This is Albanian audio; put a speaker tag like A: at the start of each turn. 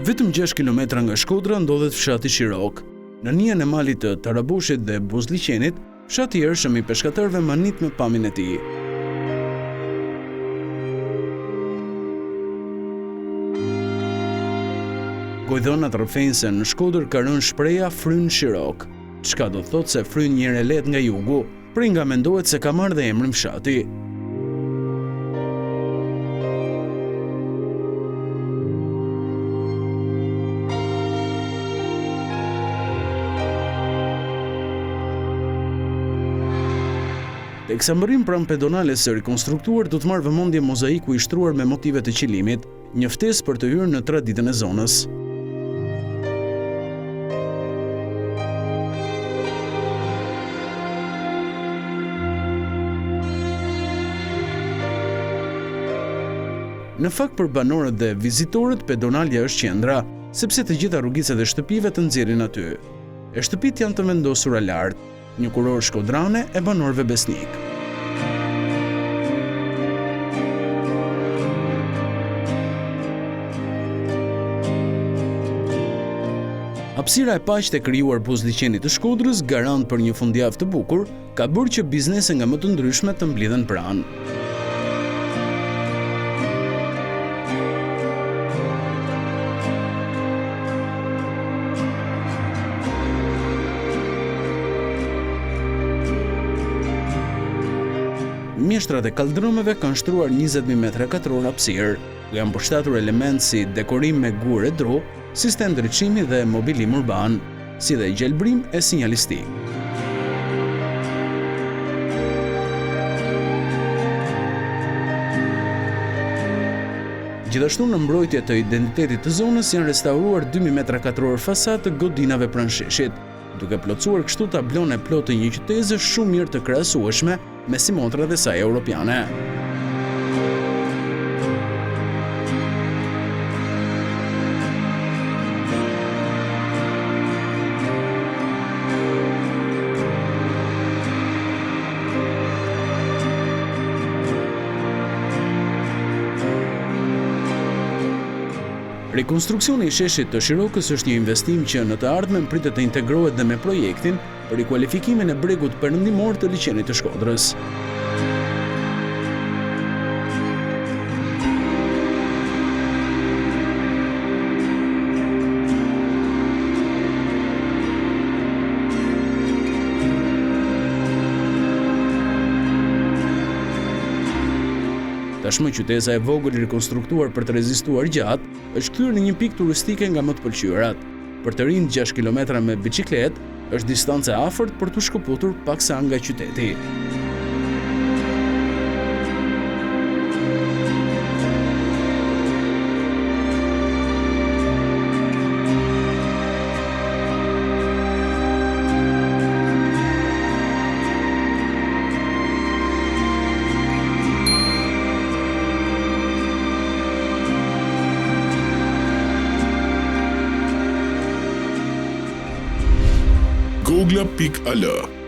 A: Vetëm 6 kilometra nga Shkodra ndodhet fshati Shiroke. Në njën e malit të Taraboshit dhe buzë liqenit, fshati i hershëm i peshkatarëve mahnit me pamjen e tij. Gojëdhënat rrëfejnë se në Shkodër ka rënë shprehja fryn Shirokë, çka do thotë se fryn një herë lehtë nga jugu, prej nga mendohet se ka marrë dhe emrin fshati. Teksa mbërrin pranë pedonales së rikonstruktuar do të marrë vëmendje mozaiku i shtruar me motive të qilimit, një ftesë për të hyrë në traditën e zonës. Në fakt për banorët dhe vizitorët, pedonalja është qendra, sepse të gjitha rrugicat e shtëpive të nxjerrin aty. E shtëpitë janë të vendosura lart, një kurorë shkodrane e banorëve besnik. Hapësira e paqë e krijuar buzë liqenit të Shkodrës, garant për një fundjavë të bukur, ka bërë që biznese nga më të ndryshme të mblidhen pranë. Mjeshtrat e kaldrëmeve kanë shtruar 20.000 metra katror hapësirë, ku janë përshtatur elementë si dekorim me gur e dru, sistem ndriçimi dhe mobilim urban, si dhe gjelbrim e sinjalistik. Gjithashtu në mbrojtje të identitetit të zonës janë restauruar 2.000 metra katror fasadë të godinave pranë sheshit, duke plotësuar kështu tablon e plotë një qyteze shumë mirë të krahasueshme me simotrat e saj europiane. Rekonstruksioni i sheshit të Shirokës është një investim që në të ardhmen pritet të integrohet dhe me projektin për rikualifikimin e bregut perëndimor të liqenit të Shkodrës. Tashmë qyteza e vogël rikonstruktuar për të rezistuar gjatë, është kthyer në një pikë turistike nga më të pëlqyerat. Për të rinj 6 kilometra me biçikletë, është distancë e afërt për të shkëputur paksa nga qyteti.
B: Googla.al